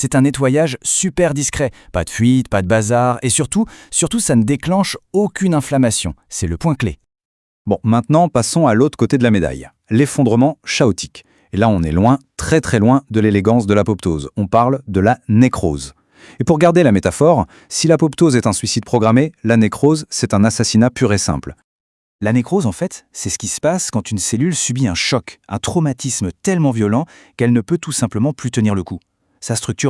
C'est un nettoyage super discret, pas de fuite, pas de bazar, et surtout, ça ne déclenche aucune inflammation. C'est le point clé. Bon, maintenant, passons à l'autre côté de la médaille. L'effondrement chaotique. Et là, on est loin, très très loin de l'élégance de l'apoptose. On parle de la nécrose. Et pour garder la métaphore, si l'apoptose est un suicide programmé, la nécrose, c'est un assassinat pur et simple. La nécrose, en fait, c'est ce qui se passe quand une cellule subit un choc, un traumatisme tellement violent qu'elle ne peut tout simplement plus tenir le coup. Sa structure